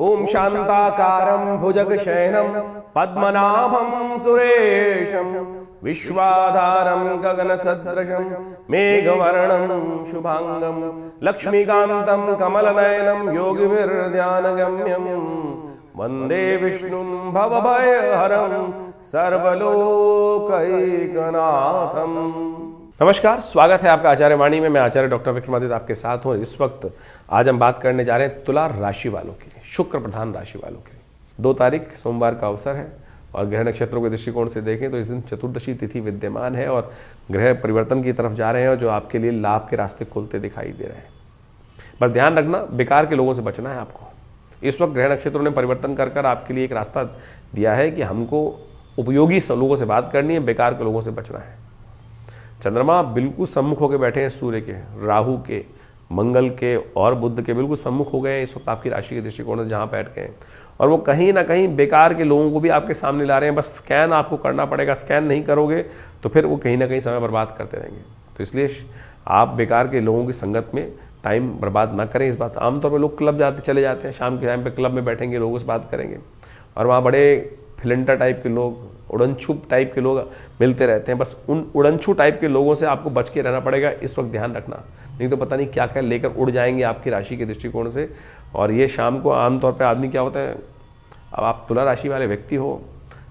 ओम शांताकारं भुजगशयनं पद्मनाभं सुरेशं विश्वाधारं गगनसदृशं मेघवर्णं शुभांगं लक्ष्मीकान्तं कमलनयनं योगिभिर्ध्यानगम्यं वंदे विष्णुं भवभयहरं सर्वलोकैकनाथं। नमस्कार, स्वागत है आपका आचार्य वाणी में। मैं आचार्य डॉक्टर विक्रमादित्य आपके साथ हूँ। इस वक्त आज हम बात करने जा रहे हैं तुला राशि वालों के लिए, शुक्र प्रधान राशि वालों के लिए। 2 तारीख सोमवार का अवसर है और ग्रह नक्षत्रों के दृष्टिकोण से देखें तो इस दिन चतुर्दशी तिथि विद्यमान है और ग्रह परिवर्तन की तरफ जा रहे हैं और जो आपके लिए लाभ के रास्ते खुलते दिखाई दे रहे हैं। बस ध्यान रखना, बेकार के लोगों से बचना है आपको। इस वक्त ग्रह नक्षत्रों ने परिवर्तन कर आपके लिए एक रास्ता दिया है कि हमको उपयोगी लोगों से बात करनी है, बेकार के लोगों से बचना है। चंद्रमा बिल्कुल सम्मुख होकर बैठे हैं सूर्य के, राहु के, मंगल के और बुध के बिल्कुल सम्मुख हो गए हैं इस वक्त आपकी राशि के दृष्टिकोण से जहां बैठ गए हैं। और वो कहीं ना कहीं बेकार के लोगों को भी आपके सामने ला रहे हैं। बस स्कैन आपको करना पड़ेगा, स्कैन नहीं करोगे तो फिर वो कहीं ना कहीं समय बर्बाद करते रहेंगे। तो इसलिए आप बेकार के लोगों की संगत में टाइम बर्बाद ना करें। इस बात आमतौर पर लोग क्लब चले जाते हैं, शाम के टाइम पे क्लब में बैठेंगे, लोगों से बात करेंगे और वहाँ बड़े फिलेंटर टाइप के लोग, उड़नछू टाइप के लोग मिलते रहते हैं। बस उन उड़नछू टाइप के लोगों से आपको बच के रहना पड़ेगा, इस वक्त ध्यान रखना। नहीं तो पता नहीं क्या क्या लेकर उड़ जाएंगे आपकी राशि के दृष्टिकोण से। और ये शाम को आमतौर पर आदमी क्या होता है, अब आप तुला राशि वाले व्यक्ति हो,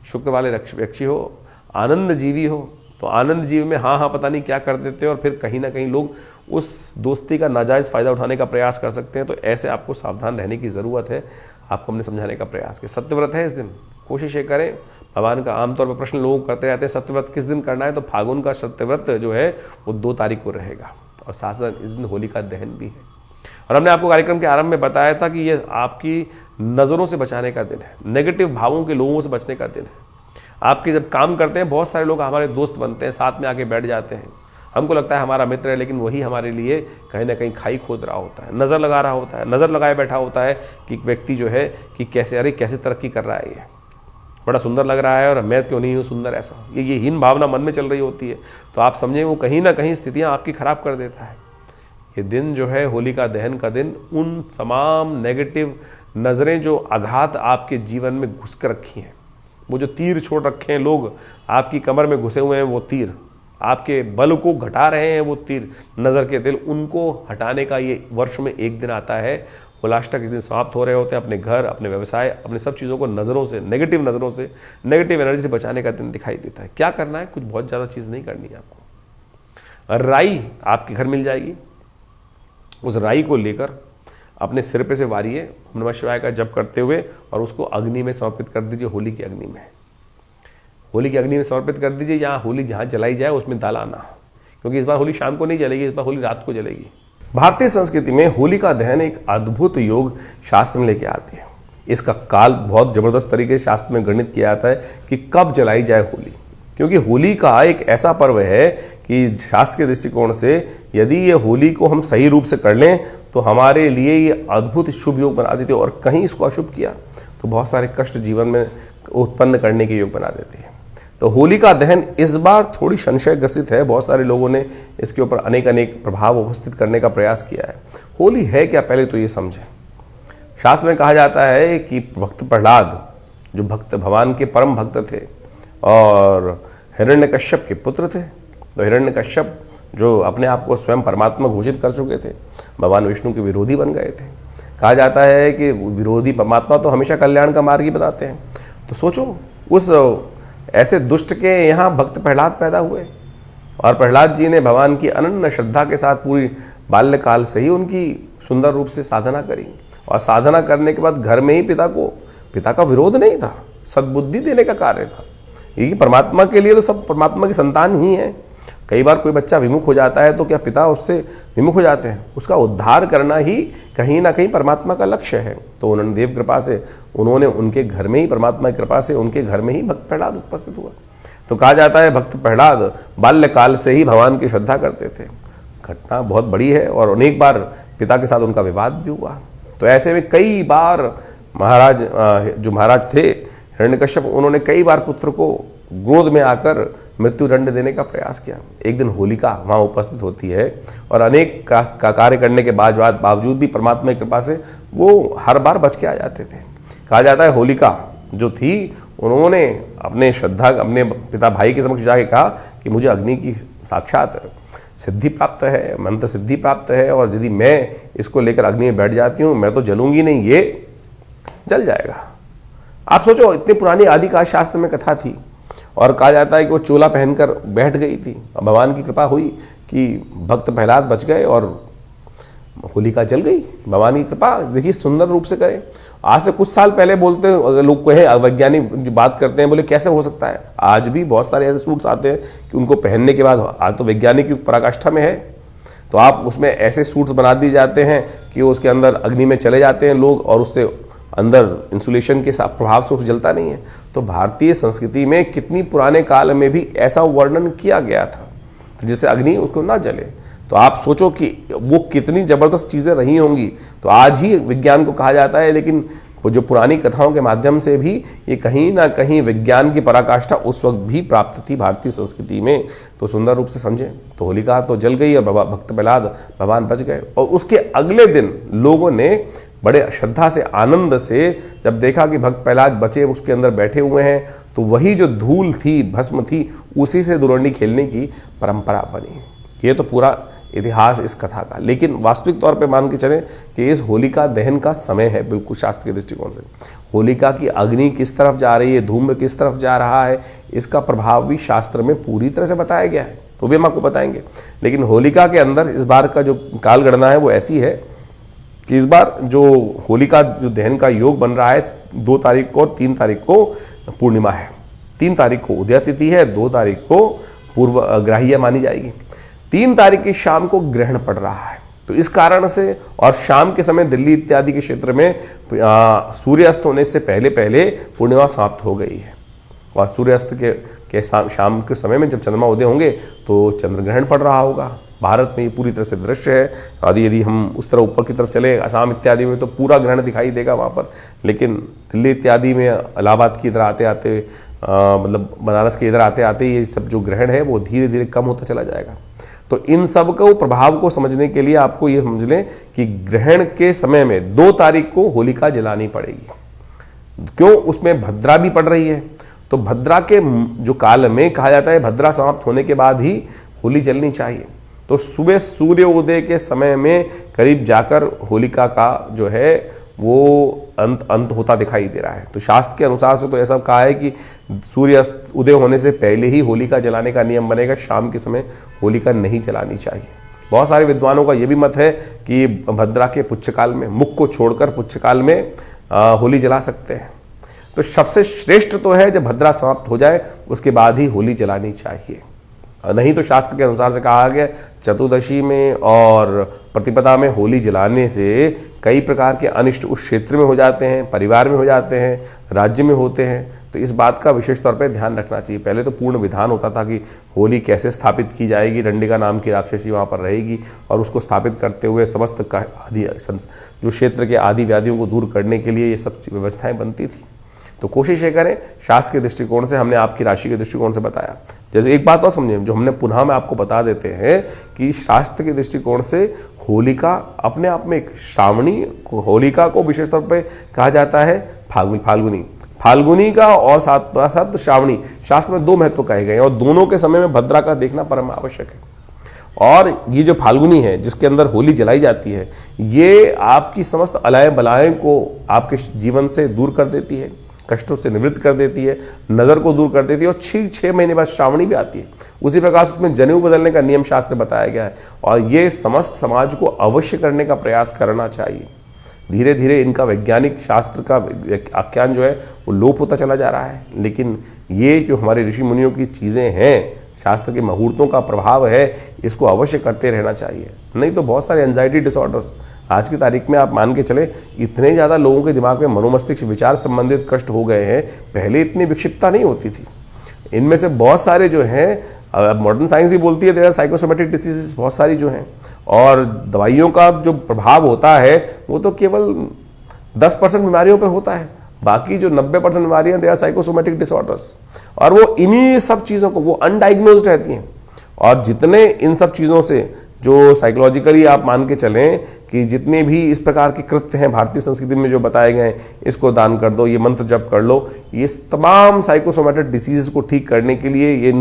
शुक्र वाले व्यक्ति हो, आनंद जीवी हो, तो आनंद जीव में हाँ पता नहीं क्या कर देते हैं और फिर कहीं ना कहीं लोग उस दोस्ती का नाजायज़ फ़ायदा उठाने का प्रयास कर सकते हैं। तो ऐसे आपको सावधान रहने की ज़रूरत है। आपको हमने समझाने का प्रयास किया। सत्यव्रत है इस दिन, कोशिश ये करें। भगवान का आमतौर पर प्रश्न लोग करते रहते हैं सत्यव्रत किस दिन करना है, तो फागुन का सत्यव्रत जो है वो 2 तारीख को रहेगा और साथ साथ इस दिन होलिका दहन भी है। और हमने आपको कार्यक्रम के आरंभ में बताया था कि ये आपकी नज़रों से बचाने का दिन है, नेगेटिव भावों के लोगों से बचने का दिन है। आपके जब काम करते हैं बहुत सारे लोग हमारे दोस्त बनते हैं, साथ में आके बैठ जाते हैं। हमको लगता है हमारा मित्र है, लेकिन वही हमारे लिए कहीं ना कहीं खाई खोद रहा होता है, नज़र लगा रहा होता है, नज़र लगाए बैठा होता है कि व्यक्ति जो है कि कैसे तरक्की कर रहा है, ये बड़ा सुंदर लग रहा है और मैं क्यों नहीं हूँ सुंदर, ऐसा ये हीन भावना मन में चल रही होती है। तो आप समझें वो कहीं ना कहीं स्थितियाँ आपकी खराब कर देता है। ये दिन जो है होलिका दहन का दिन, उन तमाम नेगेटिव नज़रें जो आघात आपके जीवन में घुस कर रखी हैं, वो जो तीर छोड़ रखे हैं लोग आपकी कमर में घुसे हुए हैं, वो तीर आपके बल को घटा रहे हैं, वो तीर नज़र के तिल, उनको हटाने का ये वर्ष में एक दिन आता है। होलाष्टक इस दिन समाप्त हो रहे होते हैं। अपने घर, अपने व्यवसाय, अपने सब चीज़ों को नज़रों से, नेगेटिव नज़रों से, नेगेटिव एनर्जी से बचाने का दिन दिखाई देता है। क्या करना है, कुछ बहुत ज़्यादा चीज़ नहीं करनी है आपको। राई आपके घर मिल जाएगी, उस राई को लेकर अपने सिर पे से वारिए, ओम नमः शिवाय का जप करते हुए और उसको अग्नि में समर्पित कर दीजिए। होली की अग्नि में, होली की अग्नि में समर्पित कर दीजिए। यहाँ होली जहाँ जलाई जाए उसमें डालाना, क्योंकि इस बार होली शाम को नहीं जलेगी, इस बार होली रात को जलेगी। भारतीय संस्कृति में होली का दहन एक अद्भुत योग शास्त्र में लेके आती है। इसका काल बहुत जबरदस्त तरीके से शास्त्र में गणित किया जाता है कि कब जलाई जाए होली, क्योंकि होली का एक ऐसा पर्व है कि शास्त्र के दृष्टिकोण से यदि ये होली को हम सही रूप से कर लें तो हमारे लिए ये अद्भुत शुभ योग बना देती है, और कहीं इसको अशुभ किया तो बहुत सारे कष्ट जीवन में उत्पन्न करने के योग बना देती है। तो होलिका दहन इस बार थोड़ी संशय ग्रसित है। बहुत सारे लोगों ने इसके ऊपर अनेक प्रभाव उपस्थित करने का प्रयास किया है। होली है क्या, पहले तो ये समझें। शास्त्र में कहा जाता है कि भक्त प्रहलाद जो भक्त भगवान के परम भक्त थे और हिरण्यकश्यप के पुत्र थे, तो हिरण्यकश्यप जो अपने आप को स्वयं परमात्मा घोषित कर चुके थे, भगवान विष्णु के विरोधी बन गए थे। कहा जाता है कि विरोधी परमात्मा तो हमेशा कल्याण का मार्ग ही बताते हैं। तो सोचो, उस ऐसे दुष्ट के यहाँ भक्त प्रहलाद पैदा हुए और प्रहलाद जी ने भगवान की अनन्य श्रद्धा के साथ पूरी बाल्यकाल से ही उनकी सुंदर रूप से साधना करी, और साधना करने के बाद घर में ही पिता का विरोध नहीं था, सद्बुद्धि देने का कार्य था। ये परमात्मा के लिए तो सब परमात्मा की संतान ही है। कई बार कोई बच्चा विमुख हो जाता है तो क्या पिता उससे विमुख हो जाते हैं? उसका उद्धार करना ही कहीं ना कहीं परमात्मा का लक्ष्य है। तो उन्होंने देव कृपा से उन्होंने उनके घर में ही, परमात्मा की कृपा से उनके घर में ही भक्त प्रहलाद उपस्थित हुआ। तो कहा जाता है भक्त प्रहलाद बाल्यकाल से ही भगवान की श्रद्धा करते थे। घटना बहुत बड़ी है और अनेक बार पिता के साथ उनका विवाद भी हुआ। तो ऐसे में कई बार महाराज थे हिरण्यकश्यप, उन्होंने कई बार पुत्र को गोद में आकर मृत्यु दंड देने का प्रयास किया। एक दिन होलिका वहाँ उपस्थित होती है और अनेक का कार्य करने के बावजूद भी परमात्मा की कृपा से वो हर बार बच के आ जाते थे। कहा जाता है होलिका जो थी उन्होंने अपने पिता भाई के समक्ष जाके कहा कि मुझे अग्नि की साक्षात सिद्धि प्राप्त है, मंत्र सिद्धि प्राप्त है, और यदि मैं इसको लेकर अग्नि में बैठ जाती हूँ मैं तो जलूंगी नहीं, ये जल जाएगा। आप सोचो, इतनी पुरानी आदिकाल शास्त्र में कथा थी और कहा जाता है कि वो चोला पहनकर बैठ गई थी। भगवान की कृपा हुई कि भक्त प्रहलाद बच गए और होलिका जल गई। भगवान की कृपा देखिए सुंदर रूप से करे। आज से कुछ साल पहले बोलते अगर लोग कहे, वैज्ञानिक जो बात करते हैं, बोले कैसे हो सकता है। आज भी बहुत सारे ऐसे सूट्स आते हैं कि उनको पहनने के बाद, आज तो वैज्ञानिक की पराकाष्ठा में है, तो आप उसमें ऐसे सूट्स बना दिए जाते हैं कि उसके अंदर अग्नि में चले जाते हैं लोग और उससे अंदर इंसुलेशन के प्रभाव से उस जलता नहीं है। तो भारतीय संस्कृति में कितनी पुराने काल में भी ऐसा वर्णन किया गया था तो जिससे अग्नि उसको ना जले। तो आप सोचो कि वो कितनी जबरदस्त चीजें रही होंगी। तो आज ही विज्ञान को कहा जाता है, लेकिन वो जो पुरानी कथाओं के माध्यम से भी ये कहीं ना कहीं विज्ञान की पराकाष्ठा उस वक्त भी प्राप्त थी भारतीय संस्कृति में। तो सुंदर रूप से समझें, तो होलिका तो जल गई और भक्त प्रहलाद भगवान बच गए। और उसके अगले दिन लोगों ने बड़े श्रद्धा से, आनंद से जब देखा कि भक्त प्रहलाद बचे उसके अंदर बैठे हुए हैं, तो वही जो धूल थी, भस्म थी, उसी से दुरंडी खेलने की परंपरा बनी। ये तो पूरा इतिहास इस कथा का। लेकिन वास्तविक तौर पे मान के चलें कि इस होलिका दहन का समय है बिल्कुल शास्त्र के दृष्टिकोण से। होलिका की अग्नि किस तरफ जा रही है, धूम्र किस तरफ जा रहा है, इसका प्रभाव भी शास्त्र में पूरी तरह से बताया गया है, तो भी हम आपको बताएंगे। लेकिन होलिका के अंदर इस बार का जो काल गणना है वो ऐसी है कि इस बार जो होलिका जो दहन का योग बन रहा है 2 तारीख को और 3 तारीख को पूर्णिमा है। 3 तारीख को उदय तिथि है, 2 तारीख को पूर्व ग्राह्य मानी जाएगी, 3 तारीख की शाम को ग्रहण पड़ रहा है। तो इस कारण से, और शाम के समय दिल्ली इत्यादि के क्षेत्र में सूर्यास्त होने से पहले पहले पूर्णिमा समाप्त हो गई है। और सूर्यास्त के शाम के समय में जब चंद्रमा उदय होंगे तो चंद्र ग्रहण पड़ रहा होगा। भारत में ये पूरी तरह से दृश्य है। यदि हम उस तरह ऊपर की तरफ चले, असम इत्यादि में तो पूरा ग्रहण दिखाई देगा वहाँ पर, लेकिन दिल्ली इत्यादि में इलाहाबाद की इधर आते आते, मतलब बनारस के इधर आते आते ये सब जो ग्रहण है वो धीरे धीरे कम होता चला जाएगा। तो इन सब को प्रभाव को समझने के लिए आपको ये समझ लें कि ग्रहण के समय में 2 तारीख को होलिका जलानी पड़ेगी। क्यों? उसमें भद्रा भी पड़ रही है। तो भद्रा के जो काल में कहा जाता है भद्रा समाप्त होने के बाद ही होली जलनी चाहिए। तो सुबह सूर्य उदय के समय में करीब जाकर होलिका का जो है वो अंत होता दिखाई दे रहा है। तो शास्त्र के अनुसार से तो ऐसा कहा है कि सूर्य उदय होने से पहले ही होलिका जलाने का नियम बनेगा। शाम के समय होलिका नहीं जलानी चाहिए। बहुत सारे विद्वानों का यह भी मत है कि भद्रा के पुच्छकाल में, मुख को छोड़कर पुच्छकाल में होली जला सकते हैं। तो सबसे श्रेष्ठ तो है जब भद्रा समाप्त हो जाए उसके बाद ही होली जलानी चाहिए। नहीं तो शास्त्र के अनुसार से कहा गया चतुर्दशी में और प्रतिपदा में होली जलाने से कई प्रकार के अनिष्ट उस क्षेत्र में हो जाते हैं, परिवार में हो जाते हैं, राज्य में होते हैं। तो इस बात का विशेष तौर पर ध्यान रखना चाहिए। पहले तो पूर्ण विधान होता था कि होली कैसे स्थापित की जाएगी, डंडिका नाम की राक्षसी वहाँ पर रहेगी और उसको स्थापित करते हुए समस्त आदि जो क्षेत्र के आदि व्याधियों को दूर करने के लिए ये सब व्यवस्थाएं बनती थी। तो कोशिश ये करें, शास्त्र के दृष्टिकोण से हमने आपकी राशि के दृष्टिकोण से बताया। जैसे एक बात और समझें, जो हमने पुनः में आपको बता देते हैं कि शास्त्र के दृष्टिकोण से होलिका अपने आप में एक श्रावणी, होलिका को विशेष तौर पे कहा जाता है फाल्गुनी का और साथ श्रावणी। शास्त्र में 2 महत्व कहे गए और दोनों के समय में भद्रा का देखना परम आवश्यक है। और ये जो फाल्गुनी है जिसके अंदर होली जलाई जाती है, ये आपकी समस्त अलाय बलाएं को आपके जीवन से दूर कर देती है, कष्टों से निवृत्त कर देती है, नजर को दूर कर देती है। और 6 महीने बाद श्रावणी भी आती है। उसी प्रकार से उसमें जनेऊ बदलने का नियम शास्त्र बताया गया है और ये समस्त समाज को अवश्य करने का प्रयास करना चाहिए। धीरे धीरे इनका वैज्ञानिक शास्त्र का आख्यान जो है वो लोप होता चला जा रहा है, लेकिन ये जो हमारे ऋषि मुनियों की चीज़ें हैं, शास्त्र के मुहूर्तों का प्रभाव है, इसको अवश्य करते रहना चाहिए। नहीं तो बहुत सारे एंजाइटी डिसऑर्डर्स आज की तारीख में आप मान के चले, इतने ज़्यादा लोगों के दिमाग में मनोमस्तिष्क विचार संबंधित कष्ट हो गए हैं। पहले इतनी विक्षिप्तता नहीं होती थी। इनमें से बहुत सारे जो हैं, मॉडर्न साइंस ही बोलती है देयर साइकोसोमेटिक डिसीजेस बहुत सारी जो हैं, और दवाइयों का जो प्रभाव होता है वो तो केवल 10% बीमारियों पर होता है। बाकी जो 90% बीमारियां दे आर साइकोसोमेटिक डिसऑर्डर्स, और वो इन्हीं सब चीज़ों को वो अनडायग्नोज्ड रहती हैं। और जितने इन सब चीज़ों से जो साइकोलॉजिकली आप मान के चलें कि जितने भी इस प्रकार के कृत्य हैं भारतीय संस्कृति में जो बताए गए हैं, इसको दान कर दो, ये मंत्र जप कर लो, ये तमाम साइकोसोमेटिक डिसीज को ठीक करने के लिए ये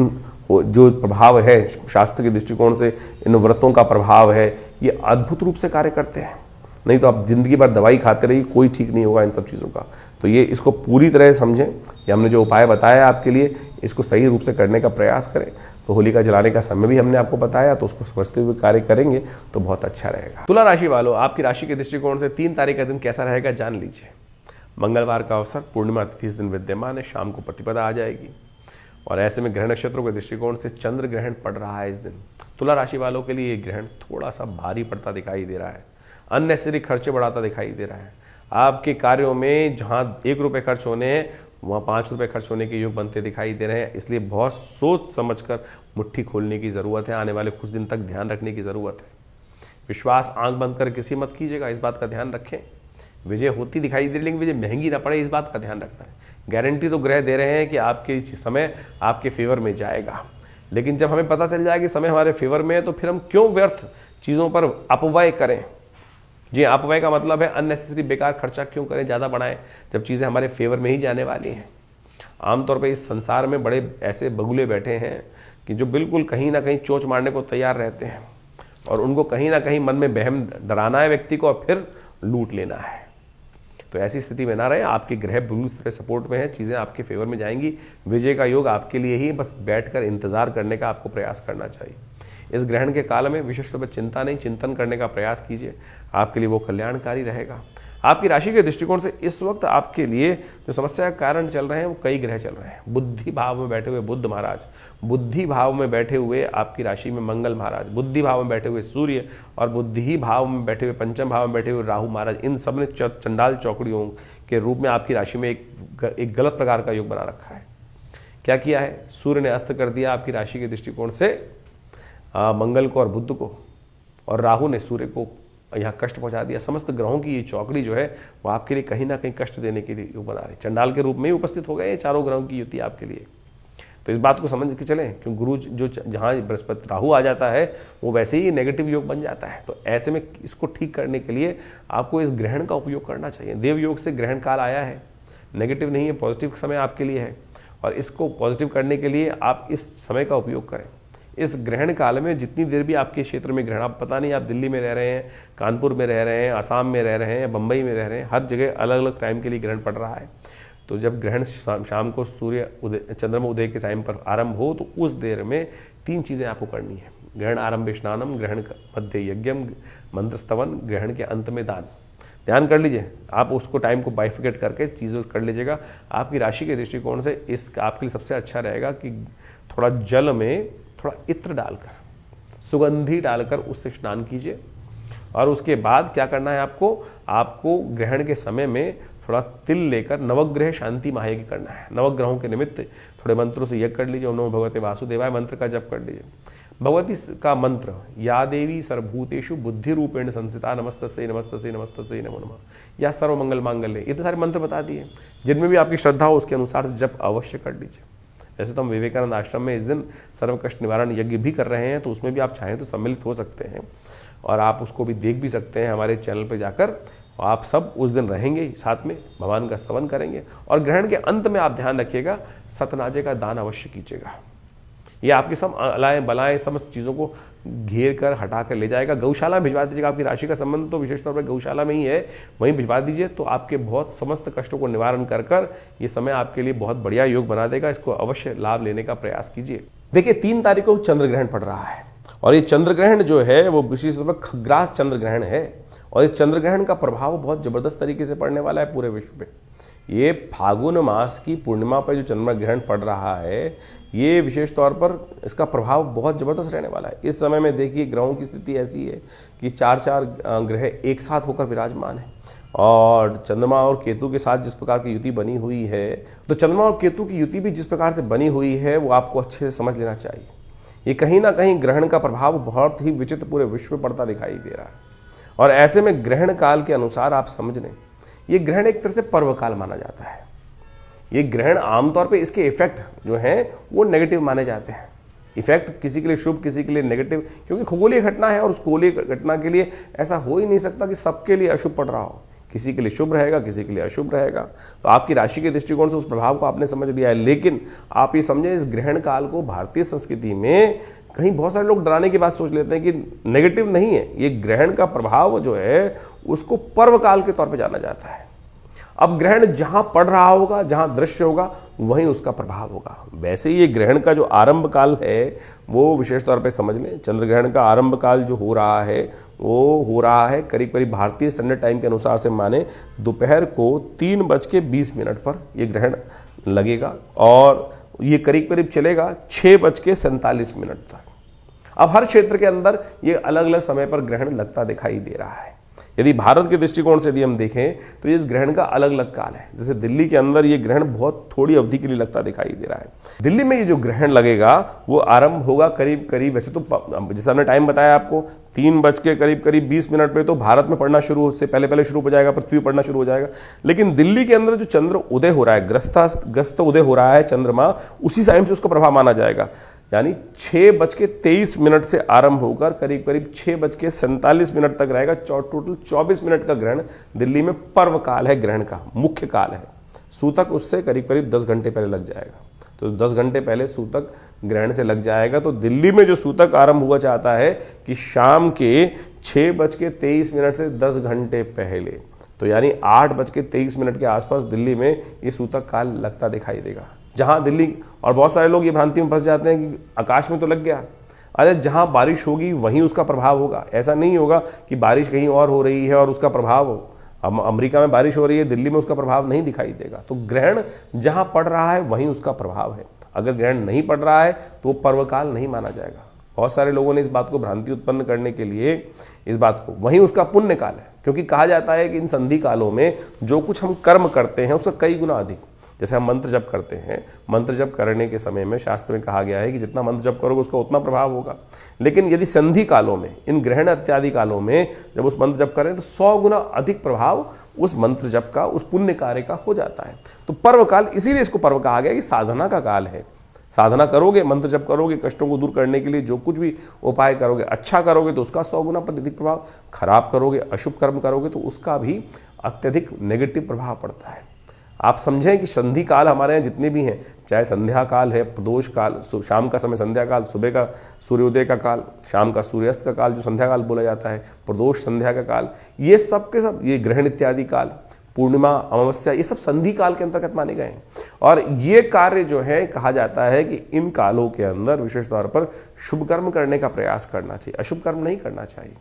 जो प्रभाव है शास्त्र के दृष्टिकोण से, इन व्रतों का प्रभाव है, ये अद्भुत रूप से कार्य करते हैं। नहीं तो आप जिंदगी भर दवाई खाते रहिए, कोई ठीक नहीं होगा इन सब चीज़ों का। तो ये इसको पूरी तरह समझें, ये हमने जो उपाय बताया आपके लिए, इसको सही रूप से करने का प्रयास करें। तो होलिका जलाने का समय भी हमने आपको बताया, तो उसको समझते हुए कार्य करेंगे तो बहुत अच्छा रहेगा। तुला राशि वालों, आपकी राशि के दृष्टिकोण से 3 तारीख का दिन कैसा रहेगा जान लीजिए। मंगलवार का अवसर, पूर्णिमा तिथि इस दिन विद्यमान है, शाम को प्रतिपदा आ जाएगी, और ऐसे में ग्रहण नक्षत्रों के दृष्टिकोण से चंद्र ग्रहण पड़ रहा है इस दिन। तुला राशि वालों के लिए ये ग्रहण थोड़ा सा भारी पड़ता दिखाई दे रहा है, अननेसेसरी खर्चे बढ़ाता दिखाई दे रहा है। आपके कार्यों में जहां 1 रुपये खर्च होने हैं, वहाँ 5 रुपये खर्च होने के योग बनते दिखाई दे रहे हैं। इसलिए बहुत सोच समझकर मुट्ठी खोलने की ज़रूरत है, आने वाले कुछ दिन तक ध्यान रखने की ज़रूरत है। विश्वास आंख बंद कर किसी मत कीजिएगा, इस बात का ध्यान रखें। विजय होती दिखाई दे रही, लेकिन विजय महंगी ना पड़े, इस बात का ध्यान रखना है। गारंटी तो ग्रह दे रहे हैं कि आपके समय आपके फेवर में जाएगा, लेकिन जब हमें पता चल जाए कि समय हमारे फेवर में है, तो फिर हम क्यों व्यर्थ चीज़ों पर अपव्यय करें। जी, अपव्यय का मतलब है अननेसेसरी बेकार खर्चा क्यों करें, ज़्यादा बढ़ाएं, जब चीज़ें हमारे फेवर में ही जाने वाली हैं। आमतौर पर इस संसार में बड़े ऐसे बगुले बैठे हैं कि जो बिल्कुल कहीं ना कहीं चोंच मारने को तैयार रहते हैं, और उनको कहीं ना कहीं मन में बहम डराना है व्यक्ति को, और फिर लूट लेना है। तो ऐसी स्थिति में ना रहे, आपके ग्रह पूरी तरह सपोर्ट में है, चीज़ें आपके फेवर में जाएंगी। विजय का योग आपके लिए ही, बस बैठकर इंतजार करने का आपको प्रयास करना चाहिए। इस ग्रहण के काल में विशेष रूप से चिंता नहीं, चिंतन करने का प्रयास कीजिए, आपके लिए वो कल्याणकारी रहेगा। आपकी राशि के दृष्टिकोण से इस वक्त आपके लिए जो समस्या का कारण चल रहे हैं, वो कई ग्रह चल रहे हैं। बुद्धि भाव में बैठे हुए बुध महाराज, बुद्धि भाव में बैठे हुए आपकी राशि में मंगल महाराज, बुद्धि भाव में बैठे हुए सूर्य, और बुद्धि भाव में बैठे हुए पंचम भाव में बैठे हुए राहु महाराज, इन सब ने चंडाल चौकड़ियों के रूप में आपकी राशि में एक गलत प्रकार का योग बना रखा है। क्या किया है, सूर्य ने अस्त कर दिया आपकी राशि के दृष्टिकोण से मंगल को और बुध को, और राहु ने सूर्य को यहाँ कष्ट पहुंचा दिया। समस्त ग्रहों की ये चौकड़ी जो है वो आपके लिए कहीं ना कहीं कष्ट देने के लिए बना रही, चंडाल के रूप में ही उपस्थित हो गए ये चारों ग्रहों की युति आपके लिए। तो इस बात को समझ के चलें, क्यों गुरु जो जहाँ बृहस्पति राहु आ जाता है, वो वैसे ही नेगेटिव योग बन जाता है। तो ऐसे में इसको ठीक करने के लिए आपको इस ग्रहण का उपयोग करना चाहिए। देव योग से ग्रहण काल आया है, नेगेटिव नहीं है, पॉजिटिव समय आपके लिए है, और इसको पॉजिटिव करने के लिए आप इस समय का उपयोग करें। इस ग्रहण काल में जितनी देर भी आपके क्षेत्र में ग्रहण, आप पता नहीं आप दिल्ली में रह रहे हैं, कानपुर में रह रहे हैं, असम में रह रहे हैं, बम्बई में रह रहे हैं, हर जगह अलग अलग टाइम के लिए ग्रहण पड़ रहा है। तो जब ग्रहण शाम को सूर्य उदय चंद्रमा उदय के टाइम पर आरंभ हो, तो उस देर में 3 चीज़ें आपको करनी है। ग्रहण आरंभ स्नानम, ग्रहण मध्य यज्ञम, मंत्र स्तवन, ग्रहण के अंत में दान। ध्यान कर लीजिए, आप उसको टाइम को बाइफिकेट करके चीज़ों कर लीजिएगा। आपकी राशि के दृष्टिकोण से इस आपके लिए सबसे अच्छा रहेगा कि थोड़ा जल में थोड़ा इत्र डालकर, सुगंधी डालकर उससे स्नान कीजिए। और उसके बाद क्या करना है, आपको ग्रहण के समय में थोड़ा तिल लेकर नवग्रह शांति महायज्ञ करना है। नवग्रहों के निमित्त थोड़े मंत्रों से यज्ञ कर लीजिए। ओम नमो भगवते वासुदेवाय मंत्र का जप कर लीजिए। भगवती का मंत्र, या देवी सर्वभूतेषु बुद्धि रूपेण संस्थिता नमस्तस्यै नमस्तस्यै नमस्तस्यै नमो नमः, या सर्वमंगल मांगल्ये, इतने सारे मंत्र बता दिए। जिनमें भी आपकी श्रद्धा हो उसके अनुसार जप अवश्य कर लीजिए। जैसे तो हम विवेकानंद आश्रम में इस दिन सर्व कष्ट निवारण यज्ञ भी कर रहे हैं, तो उसमें भी आप चाहें तो सम्मिलित हो सकते हैं, और आप उसको भी देख भी सकते हैं हमारे चैनल पर जाकर। आप सब उस दिन रहेंगे, साथ में भगवान का स्तवन करेंगे। और ग्रहण के अंत में आप ध्यान रखिएगा, सतनाजे का दान अवश्य कीजिएगा। ये आपकी सब अलाएं बलाएं समस्त चीज़ों को घेर कर हटा कर ले जाएगा। गौशाला में भिजवा दीजिएगा। आपकी राशि का संबंध तो विशेष तौर पर गौशाला में ही है, वहीं भिजवा दीजिए, तो आपके बहुत समस्त कष्टों को निवारण कर ये समय आपके लिए बहुत बढ़िया योग बना देगा। इसको अवश्य लाभ लेने का प्रयास कीजिए। देखिए, 3 तारीख को चंद्र ग्रहण पड़ रहा है, और ये चंद्र ग्रहण जो है वो विशेष तौर पर खग्रास चंद्र ग्रहण है, और इस चंद्र ग्रहण का प्रभाव बहुत जबरदस्त तरीके से पड़ने वाला है पूरे विश्व पे। ये फागुन मास की पूर्णिमा पर जो चंद्रमा ग्रहण पड़ रहा है, ये विशेष तौर पर इसका प्रभाव बहुत ज़बरदस्त रहने वाला है। इस समय में देखिए ग्रहों की स्थिति ऐसी है कि 4 ग्रह एक साथ होकर विराजमान है, और चंद्रमा और केतु के साथ जिस प्रकार की युति बनी हुई है, तो चंद्रमा और केतु की युति भी जिस प्रकार से बनी हुई है वो आपको अच्छे से समझ लेना चाहिए। ये कहीं ना कहीं ग्रहण का प्रभाव बहुत ही विचित्र पूरे विश्व में पड़ता दिखाई दे रहा है, और ऐसे में ग्रहण काल के अनुसार आप समझ लें ये ग्रहण एक तरह से पर्वकाल माना जाता है। ये ग्रहण आमतौर पे इसके इफेक्ट जो हैं वो नेगेटिव माने जाते हैं। इफेक्ट किसी के लिए शुभ, किसी के लिए नेगेटिव, क्योंकि खगोलीय घटना है और उस खगोलीय घटना के लिए ऐसा हो ही नहीं सकता कि सबके लिए अशुभ पड़ रहा हो। किसी के लिए शुभ रहेगा, किसी के लिए अशुभ रहेगा। तो आपकी राशि के दृष्टिकोण से उस प्रभाव को आपने समझ लिया है, लेकिन आप ये समझें इस ग्रहण काल को भारतीय संस्कृति में कहीं बहुत सारे लोग डराने की बात सोच लेते हैं कि नेगेटिव नहीं है। ये ग्रहण का प्रभाव जो है उसको पर्व काल के तौर पे जाना जाता है। अब ग्रहण जहां पड़ रहा होगा, जहां दृश्य होगा, वहीं उसका प्रभाव होगा। वैसे ये ग्रहण का जो आरंभ काल है वो विशेष तौर पे समझ लें। चंद्र ग्रहण का आरंभ काल जो हो रहा है वो हो रहा है करीब करीब भारतीय स्टैंडर्ड टाइम के अनुसार से माने दोपहर को 3:20 पर ये ग्रहण लगेगा और ये करीब करीब चलेगा 6:47 तक। अब हर क्षेत्र के अंदर ये अलग अलग समय पर ग्रहण लगता दिखाई दे रहा है। यदि भारत के दृष्टिकोण से यदि हम देखें तो इस ग्रहण का अलग अलग काल है। जैसे दिल्ली के अंदर ये ग्रहण बहुत थोड़ी अवधि के लिए लगता दिखाई दे रहा है। दिल्ली में ये जो ग्रहण लगेगा वो आरंभ होगा करीब करीब, वैसे तो जैसे हमने टाइम बताया आपको 3:20 पे तो भारत में पड़ना शुरू, उससे पहले शुरू हो जाएगा, पृथ्वी पड़ना शुरू हो जाएगा। लेकिन दिल्ली के अंदर जो चंद्र उदय हो रहा है, ग्रस्त उदय हो रहा है चंद्रमा, उसी टाइम से उसका प्रभाव माना जाएगा। यानी 6:23 से आरंभ होकर करीब करीब 6:47 तक रहेगा। टोटल 24 मिनट का ग्रहण दिल्ली में पर्व काल है, ग्रहण का मुख्य काल है। सूतक उससे करीब करीब 10 घंटे पहले लग जाएगा। तो 10 घंटे पहले सूतक ग्रहण से लग जाएगा। तो दिल्ली में जो सूतक आरंभ हुआ चाहता है कि शाम के 6:23 से 10 घंटे पहले, तो यानी 8:23 के आसपास दिल्ली में ये सूतक काल लगता दिखाई देगा। जहां दिल्ली, और बहुत सारे लोग ये भ्रांति में फंस जाते हैं कि आकाश में तो लग गया, अरे जहां बारिश होगी वहीं उसका प्रभाव होगा। ऐसा नहीं होगा कि बारिश कहीं और हो रही है और उसका प्रभाव हो। अमेरिका में बारिश हो रही है, दिल्ली में उसका प्रभाव नहीं दिखाई देगा। तो ग्रहण जहां पड़ रहा है वहीं उसका प्रभाव है। अगर ग्रहण नहीं पड़ रहा है तो पर्वकाल नहीं माना जाएगा। बहुत सारे लोगों ने इस बात को भ्रांति उत्पन्न करने के लिए इस बात को, वहीं उसका पुण्य काल है। क्योंकि कहा जाता है कि इन संधि कालों में जो कुछ हम कर्म करते हैं उसका कई गुना अधिक, जैसे हम मंत्र जप करते हैं, मंत्र जप करने के समय में शास्त्र में कहा गया है कि जितना मंत्र जप करोगे उसका उतना प्रभाव होगा। लेकिन यदि संधि कालों में, इन ग्रहण इत्यादि कालों में जब उस मंत्र जप करें तो 100 गुना अधिक प्रभाव उस मंत्र जप का, उस पुण्य कार्य का हो जाता है। तो पर्व काल, इसीलिए इसको पर्व कहा गया कि साधना का काल है। साधना करोगे, मंत्र जप करोगे, कष्टों को दूर करने के लिए जो कुछ भी उपाय करोगे, अच्छा करोगे तो उसका 100 गुना अधिक प्रभाव, खराब करोगे, अशुभ कर्म करोगे तो उसका भी अत्यधिक नेगेटिव प्रभाव पड़ता है। आप समझें कि संधि काल हमारे यहाँ जितने भी हैं, चाहे संध्या काल है, प्रदोष काल, शाम का समय संध्या काल, सुबह का सूर्योदय का काल, शाम का सूर्यास्त का काल जो संध्या काल बोला जाता है, प्रदोष संध्या का काल, ये सब के सब, ये ग्रहण इत्यादि काल, पूर्णिमा, अमावस्या, ये सब संधि काल के अंतर्गत माने गए हैं। और ये कार्य जो है, कहा जाता है कि इन कालों के अंदर विशेष तौर पर शुभ कर्म करने का प्रयास करना चाहिए, अशुभ कर्म नहीं करना चाहिए।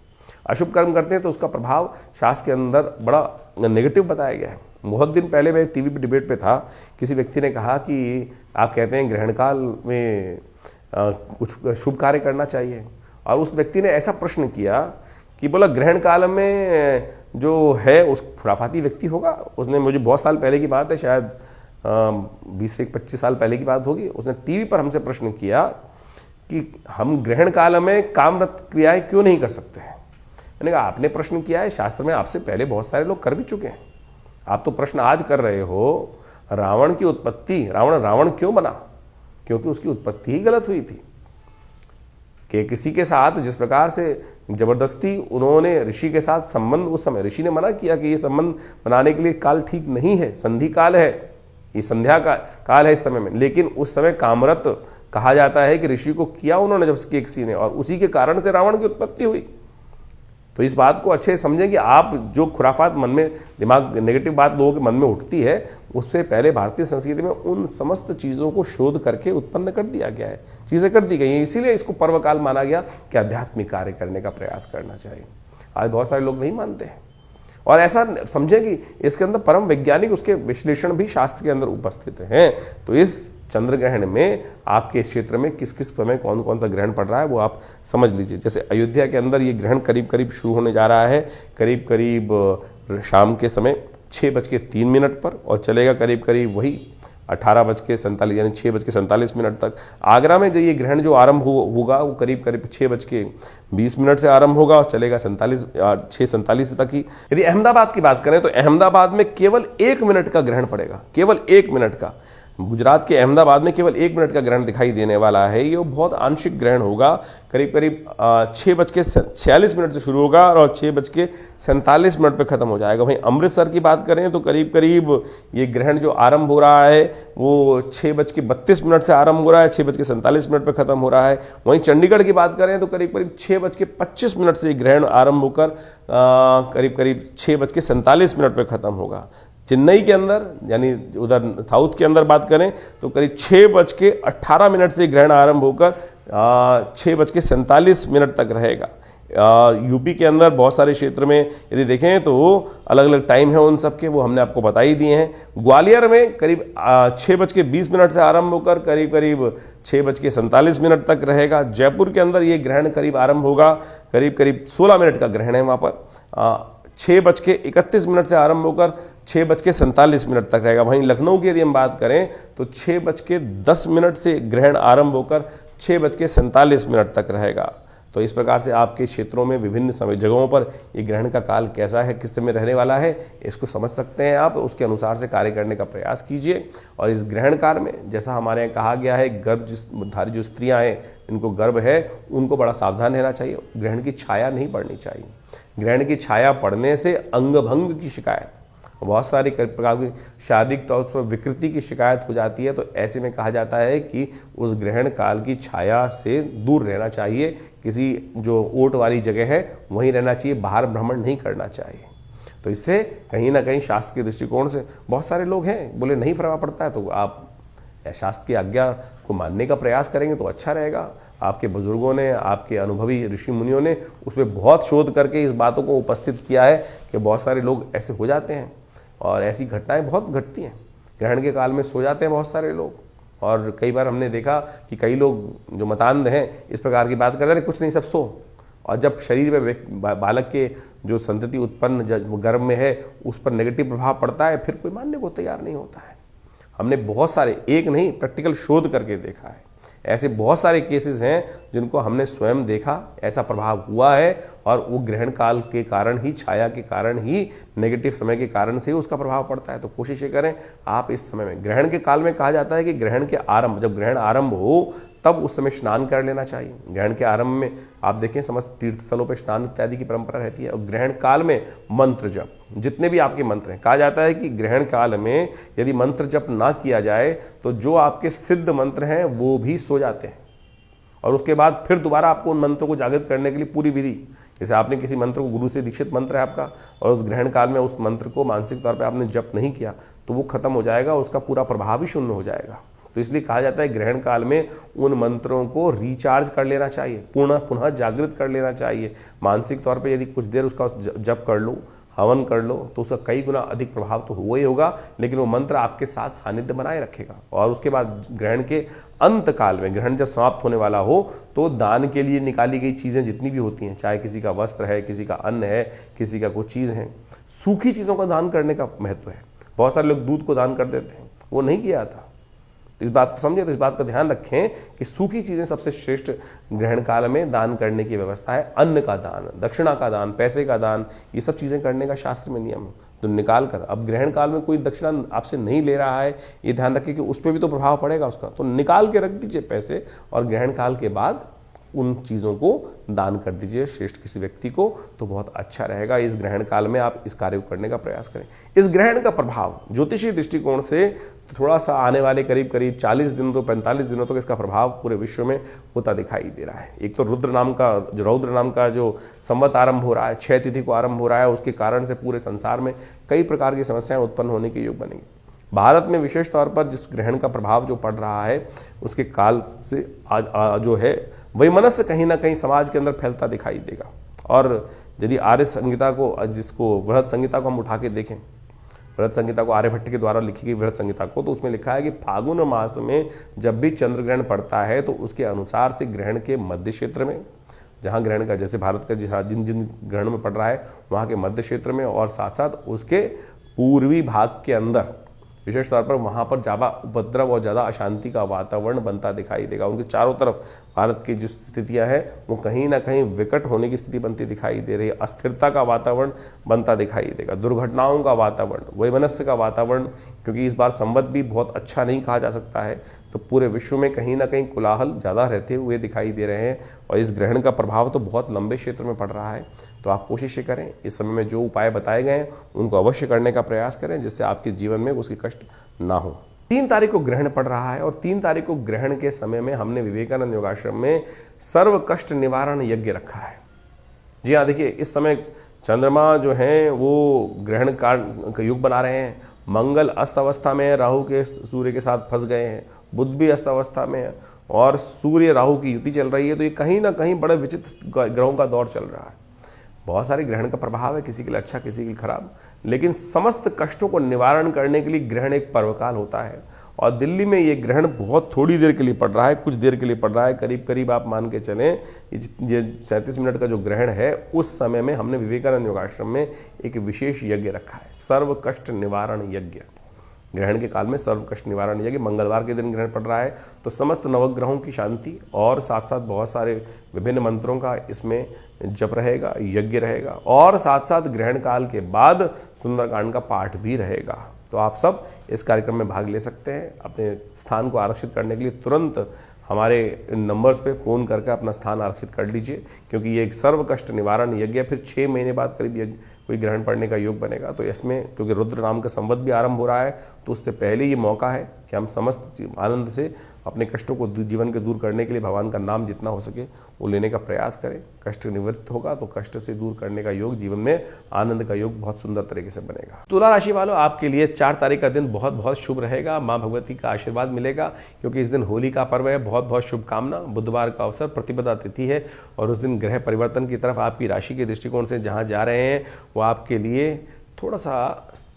अशुभ कर्म करते हैं तो उसका प्रभाव शास्त्र के अंदर बड़ा नेगेटिव बताया गया है। बहुत दिन पहले मैं टीवी पे डिबेट पे था, किसी व्यक्ति ने कहा कि आप कहते हैं ग्रहण काल में कुछ शुभ कार्य करना चाहिए, और उस व्यक्ति ने ऐसा प्रश्न किया कि बोला ग्रहण काल में जो है उस खुराफाती व्यक्ति होगा। उसने, मुझे बहुत साल पहले की बात है, शायद 20 से 25 साल पहले की बात होगी, उसने टीवी पर हमसे प्रश्न किया कि हम ग्रहण काल में कामरत क्रियाएं क्यों नहीं कर सकते हैं। मैंने कहा आपने प्रश्न किया है, शास्त्र में आपसे पहले बहुत सारे लोग कर भी चुके हैं। आप तो प्रश्न आज कर रहे हो। रावण की उत्पत्ति, रावण क्यों बना? क्योंकि उसकी उत्पत्ति ही गलत हुई थी कि किसी के साथ जिस प्रकार से जबरदस्ती उन्होंने ऋषि के साथ संबंध, उस समय ऋषि ने मना किया कि ये संबंध बनाने के लिए काल ठीक नहीं है, संधि काल है, ये संध्या का काल है इस समय में। लेकिन उस समय कामरत कहा जाता है कि ऋषि को किया उन्होंने जब किसी ने, और उसी के कारण से रावण की उत्पत्ति हुई। तो इस बात को अच्छे से समझें कि आप जो खुराफात मन में, दिमाग नेगेटिव बात लोगों के मन में उठती है, उससे पहले भारतीय संस्कृति में उन समस्त चीज़ों को शोध करके उत्पन्न कर दिया गया है, चीज़ें कर दी गई हैं। इसीलिए इसको पर्वकाल माना गया कि आध्यात्मिक कार्य करने का प्रयास करना चाहिए। आज बहुत सारे लोग नहीं मानते हैं, और ऐसा समझें कि इसके अंदर परम वैज्ञानिक उसके विश्लेषण भी शास्त्र के अंदर उपस्थित हैं। तो इस चंद्र ग्रहण में आपके क्षेत्र में किस किस समय कौन कौन सा ग्रहण पड़ रहा है वो आप समझ लीजिए। जैसे अयोध्या के अंदर ये ग्रहण करीब करीब शुरू होने जा रहा है, करीब करीब शाम के समय 6:03 पर, और चलेगा करीब करीब वही 18:47 यानी 6:47 तक। आगरा में जो ये ग्रहण जो आरंभ होगा वो करीब करीब 6:20 से आरंभ होगा और चलेगा 6:47 तक ही। यदि अहमदाबाद की बात करें तो अहमदाबाद में केवल 1 मिनट का ग्रहण पड़ेगा, केवल 1 मिनट का। गुजरात के अहमदाबाद में केवल 1 मिनट का ग्रहण दिखाई देने वाला है। ये बहुत आंशिक ग्रहण होगा, करीब करीब 6:46 से शुरू होगा और 6:47 पे खत्म हो जाएगा। वहीं अमृतसर की बात करें तो करीब करीब ये ग्रहण जो आरंभ हो रहा है वो 6:32 से आरंभ हो रहा है, 6:47 पे खत्म हो रहा है। वहीं चंडीगढ़ की बात करें तो करीब करीब 6:25 से ग्रहण आरंभ होकर करीब करीब 6:47 पे खत्म होगा। चेन्नई के अंदर यानी उधर साउथ के अंदर बात करें तो करीब 6:18 से ग्रहण आरंभ होकर 6:47 तक रहेगा। यूपी के अंदर बहुत सारे क्षेत्र में यदि देखें तो अलग अलग टाइम है उन सब के, वो हमने आपको बता ही दिए हैं। ग्वालियर में करीब 6:20 से आरंभ होकर करीब करीब 6:47 तक रहेगा। जयपुर के अंदर ये ग्रहण करीब आरंभ होगा, करीब करीब 16 मिनट का ग्रहण है वहाँ पर। 6:31 से आरंभ होकर 6:47 तक रहेगा। वहीं लखनऊ की यदि हम बात करें तो 6:10 से ग्रहण आरंभ होकर 6:47 तक रहेगा। तो इस प्रकार से आपके क्षेत्रों में विभिन्न समय जगहों पर ये ग्रहण का काल कैसा है, किस समय रहने वाला है, इसको समझ सकते हैं आप। उसके अनुसार से कार्य करने का प्रयास कीजिए। और इस ग्रहण काल में जैसा हमारे यहाँ कहा गया है, गर्भधारी जो स्त्रियां हैं जिनको गर्भ है उनको बड़ा सावधान रहना चाहिए। ग्रहण की छाया नहीं पड़नी चाहिए। ग्रहण की छाया पड़ने से अंगभंग की शिकायत, बहुत सारी प्रकार की शारीरिक तौर पर विकृति की शिकायत हो जाती है। तो ऐसे में कहा जाता है कि उस ग्रहण काल की छाया से दूर रहना चाहिए। किसी जो ओट वाली जगह है वहीं रहना चाहिए, बाहर भ्रमण नहीं करना चाहिए। तो इससे कहीं ना कहीं शास्त्र के दृष्टिकोण से बहुत सारे लोग हैं बोले नहीं प्रभाव पड़ता है, तो आप शास्त्र की आज्ञा को मानने का प्रयास करेंगे तो अच्छा रहेगा। आपके बुजुर्गों ने, आपके अनुभवी ऋषि मुनियों ने उस पर बहुत शोध करके इस बातों को उपस्थित किया है कि बहुत सारे लोग ऐसे हो जाते हैं और ऐसी घटनाएं बहुत घटती हैं। ग्रहण के काल में सो जाते हैं बहुत सारे लोग, और कई बार हमने देखा कि कई लोग जो मतान्ध हैं इस प्रकार की बात करते हैं, कुछ नहीं सब सो। और जब शरीर में बालक के जो संतति उत्पन्न गर्भ में है उस पर नेगेटिव प्रभाव पड़ता है, फिर कोई मानने को तैयार नहीं होता है। हमने बहुत सारे, एक नहीं, प्रैक्टिकल शोध करके देखा है। ऐसे बहुत सारे केसेस हैं जिनको हमने स्वयं देखा, ऐसा प्रभाव हुआ है और वो ग्रहण काल के कारण ही, छाया के कारण ही, नेगेटिव समय के कारण से ही उसका प्रभाव पड़ता है। तो कोशिश ये करें आप इस समय में, ग्रहण के काल में कहा जाता है कि ग्रहण के आरंभ, जब ग्रहण आरंभ हो तब उस समय स्नान कर लेना चाहिए। ग्रहण के आरंभ में आप देखें समस्त तीर्थ स्थलों पर स्नान इत्यादि की परंपरा रहती है। और ग्रहण काल में मंत्र जप, जितने भी आपके मंत्र हैं, कहा जाता है कि ग्रहण काल में यदि मंत्र जप ना किया जाए तो जो आपके सिद्ध मंत्र हैं वो भी सो जाते हैं और उसके बाद फिर दोबारा आपको उन मंत्रों को जागृत करने के लिए पूरी विधि, जैसे आपने किसी मंत्र को, गुरु से दीक्षित मंत्र है आपका, और उस ग्रहण काल में उस मंत्र को मानसिक तौर पे आपने जप नहीं किया तो वो खत्म हो जाएगा, उसका पूरा प्रभाव ही शून्य हो जाएगा। तो इसलिए कहा जाता है ग्रहण काल में उन मंत्रों को रिचार्ज कर लेना चाहिए, पुनः जागृत कर लेना चाहिए। मानसिक तौर पे यदि कुछ देर उसका जप कर लो, हवन कर लो, तो उसका कई गुना अधिक प्रभाव तो हुआ ही होगा, लेकिन वो मंत्र आपके साथ सानिध्य बनाए रखेगा। और उसके बाद ग्रहण के अंत काल में, ग्रहण जब समाप्त होने वाला हो, तो दान के लिए निकाली गई चीज़ें जितनी भी होती हैं, चाहे किसी का वस्त्र है, किसी का अन्न है, किसी का कुछ चीज़ है, सूखी चीज़ों का दान करने का महत्व है। बहुत सारे लोग दूध को दान कर देते हैं, वो नहीं किया था। तो इस बात को समझें, तो इस बात का ध्यान रखें कि सूखी चीज़ें सबसे श्रेष्ठ ग्रहण काल में दान करने की व्यवस्था है। अन्न का दान, दक्षिणा का दान, पैसे का दान, ये सब चीज़ें करने का शास्त्र में नियम है। तो निकाल कर, अब ग्रहण काल में कोई दक्षिणा आपसे नहीं ले रहा है, ये ध्यान रखें कि उस पर भी तो प्रभाव पड़ेगा उसका, तो निकाल के रख दीजिए पैसे और ग्रहण काल के बाद उन चीज़ों को दान कर दीजिए श्रेष्ठ किसी व्यक्ति को, तो बहुत अच्छा रहेगा। इस ग्रहण काल में आप इस कार्य को करने का प्रयास करें। इस ग्रहण का प्रभाव ज्योतिषीय दृष्टिकोण से थोड़ा सा आने वाले करीब करीब 40 दिन तो 45 दिनों तक इसका प्रभाव पूरे विश्व में होता दिखाई दे रहा है। एक तो रौद्र नाम का जो संवत आरंभ हो रहा है, 6 तिथि को आरंभ हो रहा है, उसके कारण से पूरे संसार में कई प्रकार की समस्याएं उत्पन्न होने के योग बनेंगे। भारत में विशेष तौर पर जिस ग्रहण का प्रभाव जो पड़ रहा है उसके काल से जो है वैमनस्य कहीं ना कहीं समाज के अंदर फैलता दिखाई देगा। और यदि आर्य संहिता को, जिसको बृहद संहिता को हम उठा के देखें, बृहद संहिता को, आर्यभट्ट के द्वारा लिखी गई बृहद संहिता को, तो उसमें लिखा है कि फागुन मास में जब भी चंद्र ग्रहण पड़ता है तो उसके अनुसार से ग्रहण के मध्य क्षेत्र में, जहाँ ग्रहण का, जैसे भारत का जिन जिन ग्रहण में पड़ रहा है वहाँ के मध्य क्षेत्र में, और साथ साथ उसके पूर्वी भाग के अंदर, विशेष तौर पर वहाँ पर ज़्यादा उपद्रव और ज़्यादा अशांति का वातावरण बनता दिखाई देगा। उनके चारों तरफ भारत की जो स्थितियाँ हैं वो कहीं ना कहीं विकट होने की स्थिति बनती दिखाई दे रही है। अस्थिरता का वातावरण बनता दिखाई देगा, दुर्घटनाओं का वातावरण, वैमनस्य का वातावरण, क्योंकि इस बार संवत भी बहुत अच्छा नहीं कहा जा सकता है, तो पूरे विश्व में कहीं ना कहीं कोलाहल ज़्यादा रहते हुए दिखाई दे रहे हैं। और इस ग्रहण का प्रभाव तो बहुत लंबे क्षेत्र में पड़ रहा है, तो आप कोशिश करें इस समय में जो उपाय बताए गए हैं उनको अवश्य करने का प्रयास करें, जिससे आपके जीवन में उसकी कष्ट ना हो। 3 तारीख को ग्रहण पड़ रहा है और 3 तारीख को ग्रहण के समय में हमने विवेकानंद योगाश्रम में सर्व कष्ट निवारण यज्ञ रखा है। जी हाँ, देखिए इस समय चंद्रमा जो हैं वो ग्रहण का युग बना रहे हैं, मंगल अस्त अवस्था में है, राहु के सूर्य के साथ फंस गए हैं, बुध भी अस्त अवस्था में है और सूर्य राहु की युति चल रही है। तो ये कहीं ना कहीं बड़े विचित्र ग्रहों का दौर चल रहा है। बहुत सारे ग्रहण का प्रभाव है, किसी के लिए अच्छा किसी के लिए खराब, लेकिन समस्त कष्टों को निवारण करने के लिए ग्रहण एक पर्वकाल होता है। और दिल्ली में ये ग्रहण बहुत थोड़ी देर के लिए पड़ रहा है, कुछ देर के लिए पड़ रहा है, करीब करीब आप मान के चलें ये 37 मिनट का जो ग्रहण है उस समय में हमने विवेकानंद योगाश्रम में एक विशेष यज्ञ रखा है, सर्व कष्ट निवारण यज्ञ। ग्रहण के काल में सर्व कष्ट निवारण यज्ञ, मंगलवार के दिन ग्रहण पड़ रहा है, तो समस्त नवग्रहों की शांति और साथ साथ बहुत सारे विभिन्न मंत्रों का इसमें जप रहेगा, यज्ञ रहेगा और साथ साथ ग्रहण काल के बाद सुंदरकांड का पाठ भी रहेगा। तो आप सब इस कार्यक्रम में भाग ले सकते हैं। अपने स्थान को आरक्षित करने के लिए तुरंत हमारे नंबर्स पे फ़ोन करके अपना स्थान आरक्षित कर लीजिए, क्योंकि ये एक सर्व कष्ट निवारण यज्ञ है। फिर 6 महीने बाद करीब कोई ग्रहण पड़ने का योग बनेगा, तो इसमें क्योंकि रुद्र नाम का संवत भी आरंभ हो रहा है, तो उससे पहले ये मौका है कि हम समस्त आनंद से अपने कष्टों को जीवन के दूर करने के लिए भगवान का नाम जितना हो सके वो लेने का प्रयास करें। कष्ट निवृत्त होगा तो कष्ट से दूर करने का योग, जीवन में आनंद का योग बहुत सुंदर तरीके से बनेगा। तुला राशि वालों, आपके लिए 4 तारीख का दिन बहुत बहुत शुभ रहेगा। माँ भगवती का आशीर्वाद मिलेगा, क्योंकि इस दिन होली का पर्व है। बहुत बहुत शुभकामना। बुधवार का अवसर, प्रतिपदा तिथि है और उस दिन ग्रह परिवर्तन की तरफ आपकी राशि के दृष्टिकोण से जहाँ जा रहे हैं वो आपके लिए थोड़ा सा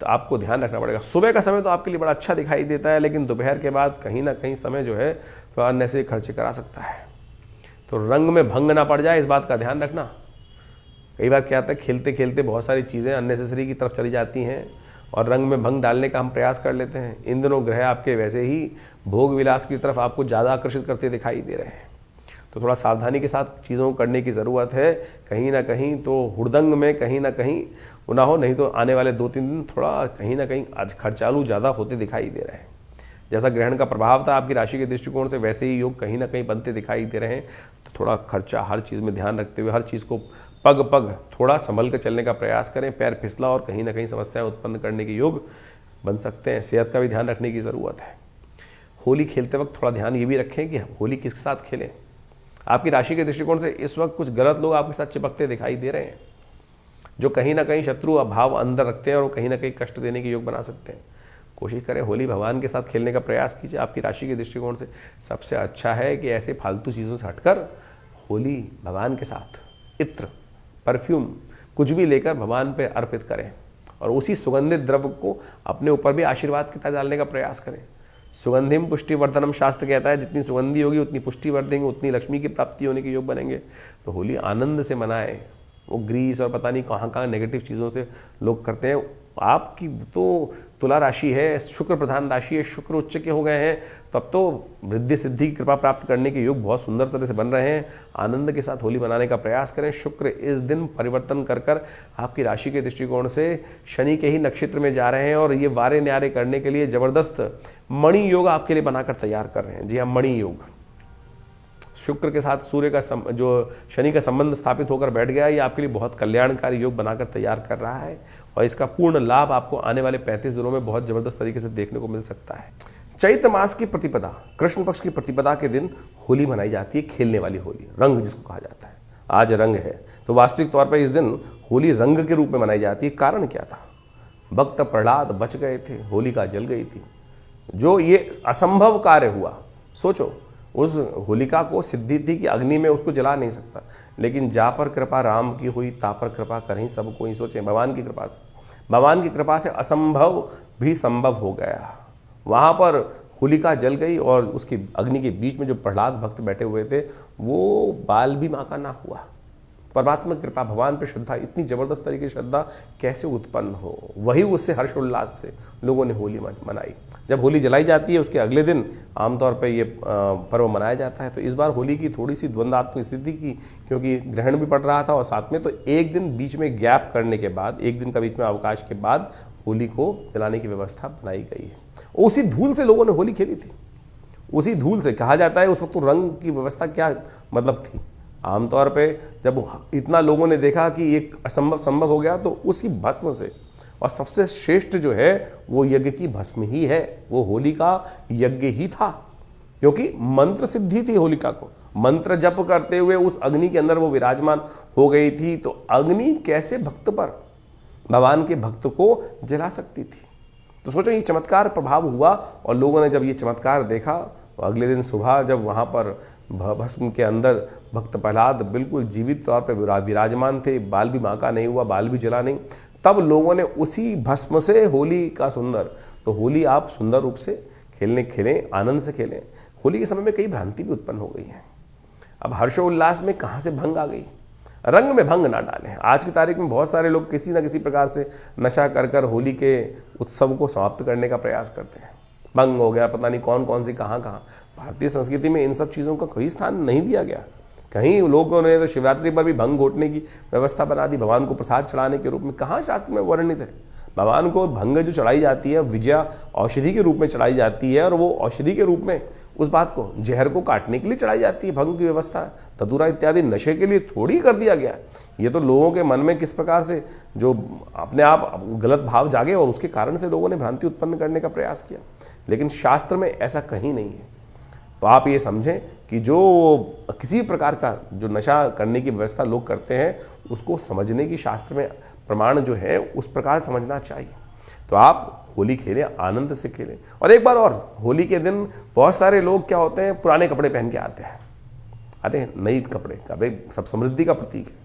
आपको ध्यान रखना पड़ेगा। सुबह का समय तो आपके लिए बड़ा अच्छा दिखाई देता है, लेकिन दोपहर के बाद कहीं ना कहीं समय जो है तो अन्य से खर्चे करा सकता है, तो रंग में भंग ना पड़ जाए, इस बात का ध्यान रखना। कई बार क्या होता है, खेलते खेलते बहुत सारी चीज़ें अननेसेसरी की तरफ चली जाती हैं और रंग में भंग डालने का हम प्रयास कर लेते हैं। इन दिनों ग्रह आपके वैसे ही भोग विलास की तरफ आपको ज़्यादा आकर्षित करते दिखाई दे रहे हैं, तो थोड़ा सावधानी के साथ चीज़ों को करने की ज़रूरत है। कहीं ना कहीं तो हुड़दंग में कहीं ना कहीं ना हो, नहीं तो आने वाले 2-3 दिन थोड़ा कहीं ना कहीं आज खर्चालू ज़्यादा होते दिखाई दे रहे हैं। जैसा ग्रहण का प्रभाव था आपकी राशि के दृष्टिकोण से, वैसे ही योग कहीं ना कहीं बनते दिखाई दे रहे हैं। तो थोड़ा खर्चा हर चीज़ में ध्यान रखते हुए हर चीज़ को पग पग थोड़ा संभल कर चलने का प्रयास करें। पैर फिसला और कहीं ना कहीं समस्याएं उत्पन्न करने के योग बन सकते हैं। सेहत का भी ध्यान रखने की ज़रूरत है। होली खेलते वक्त थोड़ा ध्यान ये भी रखें कि होली किसके साथ खेलें। आपकी राशि के दृष्टिकोण से इस वक्त कुछ गलत लोग आपके साथ चिपकते दिखाई दे रहे हैं, जो कहीं ना कहीं शत्रु अभाव अंदर रखते हैं और वो कहीं ना कहीं कष्ट देने के योग बना सकते हैं। कोशिश करें होली भगवान के साथ खेलने का प्रयास कीजिए। आपकी राशि के दृष्टिकोण से सबसे अच्छा है कि ऐसे फालतू चीज़ों से हटकर होली भगवान के साथ इत्र, परफ्यूम कुछ भी लेकर भगवान पे अर्पित करें और उसी सुगंधित द्रव्य को अपने ऊपर भी आशीर्वाद के तहत डालने का प्रयास करें। सुगंधिम पुष्टिवर्धनम शास्त्र कहता है, जितनी सुगंधी होगी उतनी पुष्टि वर्धेंगे, उतनी लक्ष्मी की प्राप्ति होने के योग बनेंगे। तो होली आनंद से मनाएं। वो ग्रीस और पता नहीं कहाँ कहाँ नेगेटिव चीज़ों से लोग करते हैं। आपकी तो तुला राशि है, शुक्र प्रधान राशि है, शुक्र उच्च के हो गए हैं, तब तो वृद्धि सिद्धि की कृपा प्राप्त करने के योग बहुत सुंदर तरह से बन रहे हैं। आनंद के साथ होली मनाने का प्रयास करें। शुक्र इस दिन परिवर्तन कर आपकी राशि के दृष्टिकोण से शनि के ही नक्षत्र में जा रहे हैं और ये वारे न्यारे करने के लिए जबरदस्त मणि योग आपके लिए बनाकर तैयार कर रहे हैं। जी हाँ, मणि योग। शुक्र के साथ सूर्य का जो शनि का संबंध स्थापित होकर बैठ गया, ये आपके लिए बहुत कल्याणकारी योग बनाकर तैयार कर रहा है और इसका पूर्ण लाभ आपको आने वाले 35 दिनों में बहुत जबरदस्त तरीके से देखने को मिल सकता है। चैत्र मास की प्रतिपदा, कृष्ण पक्ष की प्रतिपदा के दिन होली मनाई जाती है, खेलने वाली होली, रंग जिसको कहा जाता है। आज रंग है, तो वास्तविक तौर पर इस दिन होली रंग के रूप में मनाई जाती है। कारण क्या था? भक्त प्रहलाद बच गए थे, होलिका जल गई थी। जो ये असंभव कार्य हुआ, सोचो, उस होलिका को सिद्धि थी कि अग्नि में उसको जला नहीं सकता, लेकिन जा पर कृपा राम की हुई, ता पर कृपा करें सब कोई। सोचें, भगवान की कृपा से असंभव भी संभव हो गया। वहाँ पर होलिका जल गई और उसकी अग्नि के बीच में जो प्रहलाद भक्त बैठे हुए थे वो बाल भी मां का ना हुआ। परमात्मा की कृपा, भगवान पे श्रद्धा, इतनी जबरदस्त तरीके से श्रद्धा कैसे उत्पन्न हो, वही उससे हर्षोल्लास से लोगों ने होली मनाई। जब होली जलाई जाती है उसके अगले दिन आमतौर पर ये पर्व मनाया जाता है। तो इस बार होली की थोड़ी सी द्वंद्वात्मक स्थिति की, क्योंकि ग्रहण भी पड़ रहा था और साथ में तो एक दिन बीच में गैप करने के बाद, एक दिन का बीच में अवकाश के बाद होली को जलाने की व्यवस्था बनाई गई है। उसी धूल से लोगों ने होली खेली थी, उसी धूल से। कहा जाता है उस वक्त तो रंग की व्यवस्था क्या मतलब थी। आमतौर पे जब इतना लोगों ने देखा कि एक असंभव संभव हो गया, तो उसी भस्म से, और सबसे श्रेष्ठ जो है वो यज्ञ की भस्म ही है, वो होली का यज्ञ ही था, क्योंकि मंत्र सिद्धि थी होलिका को। मंत्र जप करते हुए उस अग्नि के अंदर वो विराजमान हो गई थी। तो अग्नि कैसे भक्त पर, भगवान के भक्त को जला सकती थी। तो सोचो ये चमत्कार प्रभाव हुआ, और लोगों ने जब ये चमत्कार देखा तो अगले दिन सुबह जब वहाँ पर भस्म के अंदर भक्त प्रहलाद बिल्कुल जीवित तौर पर विराजमान थे, बाल भी बांका नहीं हुआ, बाल भी जला नहीं, तब लोगों ने उसी भस्म से होली का सुंदर, तो होली आप सुंदर रूप से खेलें, आनंद से खेलें। होली के समय में कई भ्रांति भी उत्पन्न हो गई है। अब हर्षोल्लास में कहाँ से भंग आ गई। रंग में भंग ना डालें। आज की तारीख में बहुत सारे लोग किसी न किसी प्रकार से नशा कर होली के उत्सव को समाप्त करने का प्रयास करते हैं। भंग हो गया, पता नहीं कौन कौन सी कहाँ। भारतीय संस्कृति में इन सब चीज़ों का कोई स्थान नहीं दिया गया। कहीं लोगों ने तो शिवरात्रि पर भी भंग घोटने की व्यवस्था बना दी, भगवान को प्रसाद चढ़ाने के रूप में। कहाँ शास्त्र में वर्णित है। भगवान को भंग जो चढ़ाई जाती है, विजया औषधि के रूप में चढ़ाई जाती है, और वो औषधि के रूप में उस बात को, जहर को काटने के लिए चढ़ाई जाती है। भंग की व्यवस्था धतूरा इत्यादि नशे के लिए थोड़ी कर दिया गया। ये तो लोगों के मन में किस प्रकार से जो अपने आप गलत भाव जागे, और उसके कारण से लोगों ने भ्रांति उत्पन्न करने का प्रयास किया। लेकिन शास्त्र में ऐसा कहीं नहीं है। तो आप ये समझें कि जो किसी प्रकार का जो नशा करने की व्यवस्था लोग करते हैं, उसको समझने की शास्त्र में प्रमाण जो है उस प्रकार समझना चाहिए। तो आप होली खेलें, आनंद से खेलें। और एक बार और, होली के दिन बहुत सारे लोग क्या होते हैं, पुराने कपड़े पहन के आते हैं। अरे नई कपड़े सब समृद्धि का प्रतीक है।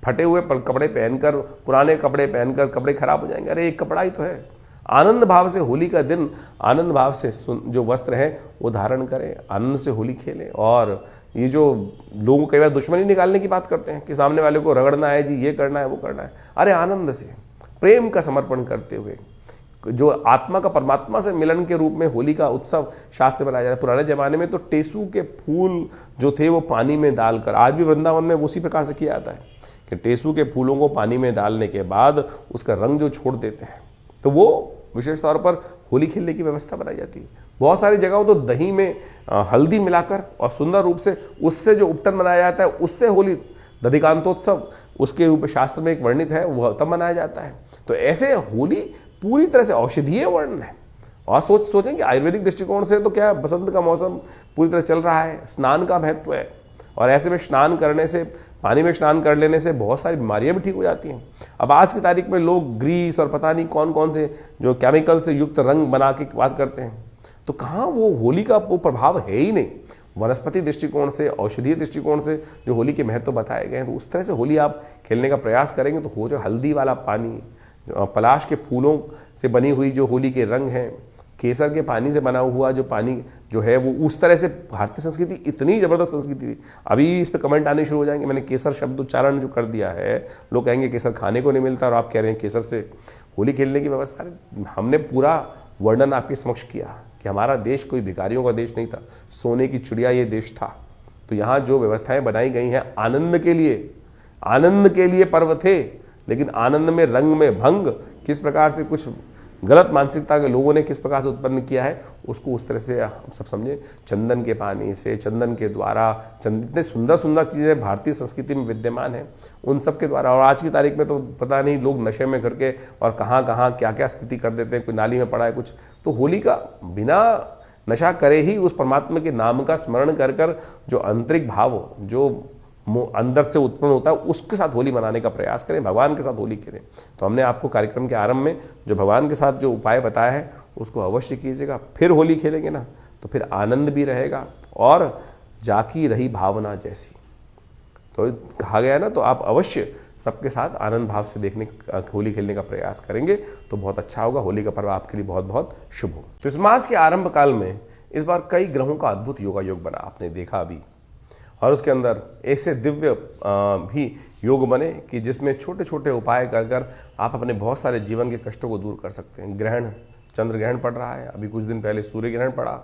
फटे हुए कपड़े पहनकर, पुराने कपड़े पहनकर कपड़े खराब हो जाएंगे। अरे एक कपड़ा ही तो है। आनंद भाव से होली का दिन, आनंद भाव से जो वस्त्र है वो धारण करें, आनंद से होली खेलें। और ये जो लोग कई बार दुश्मनी निकालने की बात करते हैं कि सामने वाले को रगड़ना है जी, ये करना है, वो करना है। अरे आनंद से, प्रेम का समर्पण करते हुए, जो आत्मा का परमात्मा से मिलन के रूप में होली का उत्सव शास्त्र बनाया जाता है। पुराने जमाने में तो टेसू के फूल जो थे वो पानी में डालकर, आज भी वृंदावन में उसी प्रकार से किया जाता है कि टेसू के फूलों को पानी में डालने के बाद उसका रंग जो छोड़ देते हैं, तो वो विशेष तौर पर होली खेलने की व्यवस्था बनाई जाती है। बहुत सारी जगहों तो दही में हल्दी मिलाकर और सुंदर रूप से उससे जो उपटन मनाया जाता है, उससे होली, दधिकांतोत्सव उसके रूप में शास्त्र में एक वर्णित है, वह तब मनाया जाता है। तो ऐसे होली पूरी तरह से औषधीय वर्णन है। और सोचें कि आयुर्वेदिक दृष्टिकोण से तो क्या, बसंत का मौसम पूरी तरह चल रहा है, स्नान का महत्व है, और ऐसे में स्नान करने से, पानी में स्नान कर लेने से बहुत सारी बीमारियां भी ठीक हो जाती हैं। अब आज की तारीख में लोग ग्रीस और पता नहीं कौन कौन से जो केमिकल से युक्त रंग बना के बात करते हैं, तो कहाँ वो होली का वो प्रभाव है ही नहीं। वनस्पति दृष्टिकोण से, औषधीय दृष्टिकोण से जो होली के महत्व बताए गए हैं, तो उस तरह से होली आप खेलने का प्रयास करेंगे तो हो जो हल्दी वाला पानी, पलाश के फूलों से बनी हुई जो होली के रंग हैं, केसर के पानी से बना हुआ जो पानी जो है, वो उस तरह से भारतीय संस्कृति इतनी ज़बरदस्त संस्कृति थी। अभी इस पे कमेंट आने शुरू हो जाएंगे, मैंने केसर शब्द उच्चारण जो कर दिया है, लोग कहेंगे केसर खाने को नहीं मिलता और आप कह रहे हैं केसर से होली खेलने की व्यवस्था। हमने पूरा वर्णन आपके समक्ष किया कि हमारा देश कोई भिखारियों का देश नहीं था, सोने की चिड़िया ये देश था। तो यहाँ जो व्यवस्थाएं बनाई गई हैं आनंद के लिए पर्व थे, लेकिन आनंद में, रंग में भंग किस प्रकार से कुछ गलत मानसिकता के लोगों ने किस प्रकार से उत्पन्न किया है, उसको उस तरह से हम सब समझे। चंदन के पानी से, चंदन के द्वारा, इतने सुंदर सुंदर चीज़ें भारतीय संस्कृति में विद्यमान हैं, उन सब के द्वारा। और आज की तारीख में तो पता नहीं लोग नशे में करके और कहाँ कहाँ क्या क्या स्थिति कर देते हैं, कोई नाली में पड़ा है कुछ। तो होली का बिना नशा करे ही उस परमात्मा के नाम का स्मरण कर कर जो आंतरिक भाव जो अंदर से उत्पन्न होता है, उसके साथ होली मनाने का प्रयास करें, भगवान के साथ होली खेलें। तो हमने आपको कार्यक्रम के आरंभ में जो भगवान के साथ जो उपाय बताया है उसको अवश्य कीजिएगा। फिर होली खेलेंगे ना तो फिर आनंद भी रहेगा और जाकी रही भावना जैसी। तो कहा गया ना, तो आप अवश्य सबके साथ आनंद भाव से होली खेलने का प्रयास करेंगे तो बहुत अच्छा होगा। होली का पर्व आपके लिए बहुत बहुत शुभ हो। तो इस मास के आरंभ काल में इस बार कई ग्रहों का अद्भुत योगायोग बना, आपने देखा अभी। और उसके अंदर ऐसे दिव्य भी योग बने कि जिसमें छोटे छोटे उपाय कर कर आप अपने बहुत सारे जीवन के कष्टों को दूर कर सकते हैं। ग्रहण, चंद्र ग्रहण पड़ रहा है, अभी कुछ दिन पहले सूर्य ग्रहण पड़ा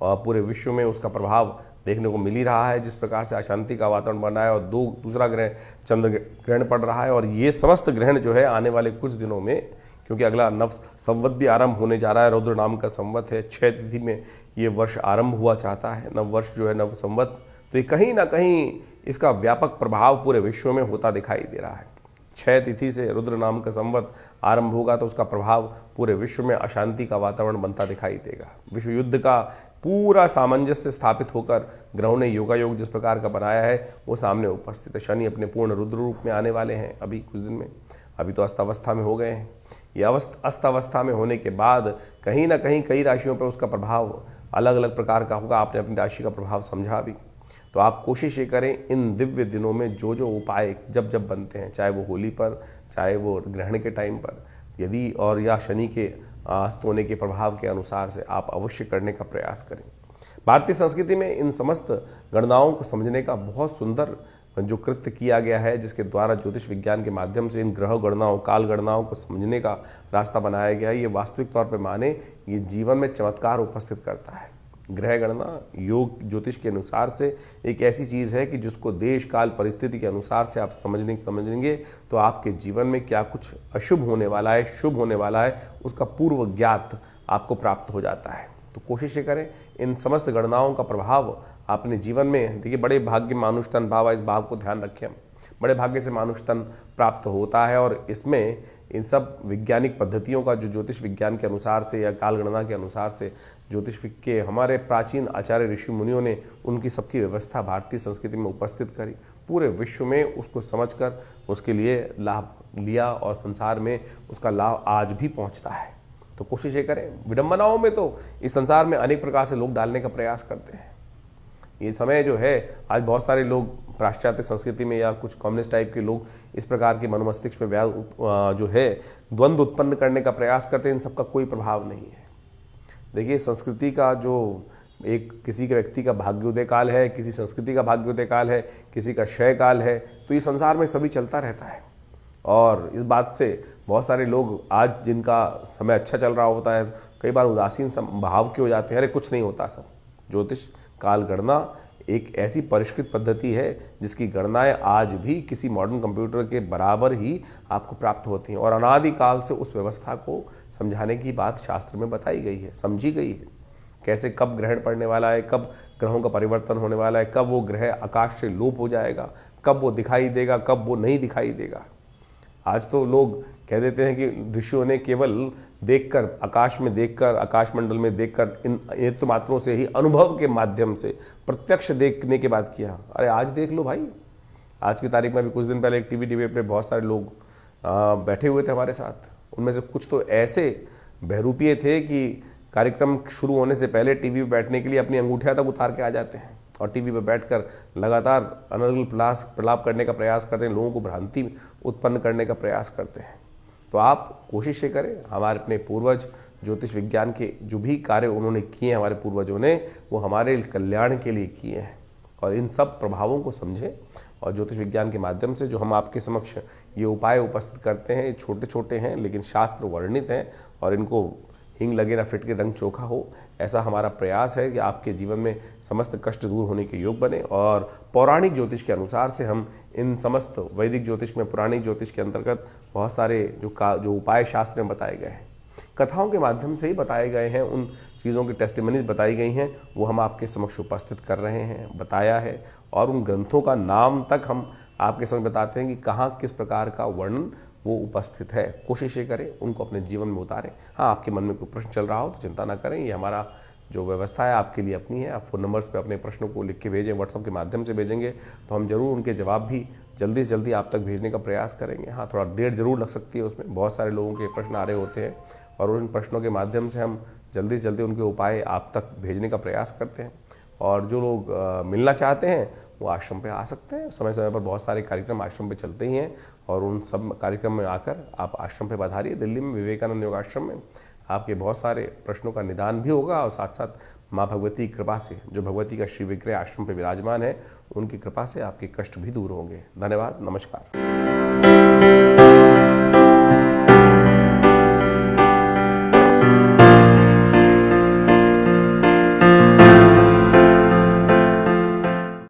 और पूरे विश्व में उसका प्रभाव देखने को मिल ही रहा है। जिस प्रकार से अशांति का वातावरण बना है और दूसरा ग्रहण चंद्र ग्रहण पड़ रहा है, और ये समस्त ग्रहण जो है आने वाले कुछ दिनों में, क्योंकि अगला नव संवत भी आरंभ होने जा रहा है, रौद्र नाम का संवत है, 6 तिथि में ये वर्ष आरंभ हुआ चाहता है, नव वर्ष जो है नव संवत, तो ये कहीं ना कहीं इसका व्यापक प्रभाव पूरे विश्व में होता दिखाई दे रहा है। 6 तिथि से रुद्र नाम का संवत आरंभ होगा तो उसका प्रभाव पूरे विश्व में अशांति का वातावरण बनता दिखाई देगा। विश्व युद्ध का पूरा सामंजस्य स्थापित होकर ग्रहों ने योगायोग जिस प्रकार का बनाया है वो सामने उपस्थित है। शनि अपने पूर्ण रुद्र रूप में आने वाले हैं अभी कुछ दिन में, अभी तो अस्तावस्था में हो गए हैं। ये अस्तावस्था में होने के बाद कहीं ना कहीं कई राशियों पर उसका प्रभाव अलग अलग प्रकार का होगा। आपने अपनी राशि का प्रभाव समझा भी, तो आप कोशिश ये करें इन दिव्य दिनों में जो जो उपाय जब जब बनते हैं, चाहे वो होली पर, चाहे वो ग्रहण के टाइम पर, यदि और या शनि के अस्त होने के प्रभाव के अनुसार से आप अवश्य करने का प्रयास करें। भारतीय संस्कृति में इन समस्त गणनाओं को समझने का बहुत सुंदर जो कृत्य किया गया है, जिसके द्वारा ज्योतिष विज्ञान के माध्यम से इन ग्रह गणनाओं, काल गणनाओं को समझने का रास्ता बनाया गया है। ये वास्तविक तौर पर माने ये जीवन में चमत्कार उपस्थित करता है। ग्रह गणना योग ज्योतिष के अनुसार से एक ऐसी चीज़ है कि जिसको देश काल परिस्थिति के अनुसार से आप समझेंगे तो आपके जीवन में क्या कुछ अशुभ होने वाला है, शुभ होने वाला है, उसका पूर्व ज्ञात आपको प्राप्त हो जाता है। तो कोशिश ये करें इन समस्त गणनाओं का प्रभाव अपने जीवन में, देखिए बड़े भाग्य मानुष तन भाव, इस भाव को ध्यान रखें हम, बड़े भाग्य से मानुष तन प्राप्त होता है। और इसमें इन सब वैज्ञानिक पद्धतियों का जो ज्योतिष विज्ञान के अनुसार से या काल गणना के अनुसार से ज्योतिष के हमारे प्राचीन आचार्य ऋषि मुनियों ने उनकी सबकी व्यवस्था भारतीय संस्कृति में उपस्थित करी, पूरे विश्व में उसको समझकर उसके लिए लाभ लिया और संसार में उसका लाभ आज भी पहुंचता है। तो कोशिश ये करें, विडंबनाओं में तो इस संसार में अनेक प्रकार से लोग डालने का प्रयास करते हैं। ये समय जो है आज बहुत सारे लोग पाश्चात्य संस्कृति में या कुछ कम्युनिस्ट टाइप के लोग इस प्रकार के मनोमस्तिष्क पे जो है द्वंद्व उत्पन्न करने का प्रयास करते हैं। इन सबका कोई प्रभाव नहीं है। देखिए संस्कृति का जो एक किसी के व्यक्ति का भाग्योदय काल है, किसी संस्कृति का भाग्योदय काल है, किसी का क्षय काल है, तो ये संसार में सभी चलता रहता है। और इस बात से बहुत सारे लोग आज जिनका समय अच्छा चल रहा होता है कई बार उदासीन भाव के हो जाते हैं, अरे कुछ नहीं होता सब। ज्योतिष काल गणना एक ऐसी परिष्कृत पद्धति है जिसकी गणनाएं आज भी किसी मॉडर्न कंप्यूटर के बराबर ही आपको प्राप्त होती हैं, और अनादिकाल से उस व्यवस्था को समझाने की बात शास्त्र में बताई गई है, समझी गई है। कैसे कब ग्रहण पड़ने वाला है, कब ग्रहों का परिवर्तन होने वाला है, कब वो ग्रह आकाश से लोप हो जाएगा, कब वो दिखाई देगा, कब वो नहीं दिखाई देगा। आज तो लोग कह देते हैं कि ऋषियों ने केवल देखकर, आकाश में देखकर, आकाश मंडल में देखकर, इन नेत्र मात्रों से ही अनुभव के माध्यम से प्रत्यक्ष देखने के बाद किया। अरे आज देख लो भाई, आज की तारीख में भी कुछ दिन पहले एक टीवी डिबेट पे बहुत सारे लोग बैठे हुए थे हमारे साथ। उनमें से कुछ तो ऐसे बहरूपिये थे कि कार्यक्रम शुरू होने से पहले टीवी पे बैठने के लिए अपनी अंगूठियां तक उतार के आ जाते हैं और टीवी पर बैठकर लगातार अनर्गल प्रलाप करने का प्रयास करते हैं, लोगों को भ्रांति उत्पन्न करने का प्रयास करते हैं। तो आप कोशिश ये करें, हमारे अपने पूर्वज ज्योतिष विज्ञान के जो भी कार्य उन्होंने किए हैं हमारे पूर्वजों ने, वो हमारे कल्याण के लिए किए हैं। और इन सब प्रभावों को समझें और ज्योतिष विज्ञान के माध्यम से जो हम आपके समक्ष ये उपाय उपस्थित करते हैं, छोटे छोटे हैं लेकिन शास्त्र वर्णित हैं, और इनको हिंग लगे ना फिट के रंग चोखा हो, ऐसा हमारा प्रयास है कि आपके जीवन में समस्त कष्ट दूर होने के योग बने। और पौराणिक ज्योतिष के अनुसार से हम इन समस्त वैदिक ज्योतिष में, पुराणिक ज्योतिष के अंतर्गत बहुत सारे जो उपाय शास्त्र में बताए गए हैं, कथाओं के माध्यम से ही बताए गए हैं, उन चीज़ों की टेस्टिमनीज बताई गई हैं, वो हम आपके समक्ष उपस्थित कर रहे हैं, बताया है। और उन ग्रंथों का नाम तक हम आपके समक्ष बताते हैं कि कहाँ किस प्रकार का वर्णन वो उपस्थित है। कोशिश ये करें उनको अपने जीवन में उतारें। हाँ, आपके मन में कोई प्रश्न चल रहा हो तो चिंता ना करें, ये हमारा जो व्यवस्था है आपके लिए अपनी है। आप फ़ोन नंबर्स पे अपने प्रश्नों को लिख के भेजें, व्हाट्सएप के माध्यम से भेजेंगे तो हम जरूर उनके जवाब भी जल्दी से जल्दी आप तक भेजने का प्रयास करेंगे। हाँ, थोड़ा देर जरूर लग सकती है उसमें, बहुत सारे लोगों के प्रश्न आ रहे होते हैं और उन प्रश्नों के माध्यम से हम जल्दी से जल्दी उनके उपाय आप तक भेजने का प्रयास करते हैं। और जो लोग मिलना चाहते हैं वो आश्रम पे आ सकते हैं। समय समय पर बहुत सारे कार्यक्रम आश्रम पे चलते ही हैं, और उन सब कार्यक्रम में आकर आप आश्रम पे पधारिए। दिल्ली में विवेकानंद योग आश्रम में आपके बहुत सारे प्रश्नों का निदान भी होगा और साथ साथ माँ भगवती की कृपा से, जो भगवती का श्री विग्रह आश्रम पे विराजमान है, उनकी कृपा से आपके कष्ट भी दूर होंगे। धन्यवाद, नमस्कार।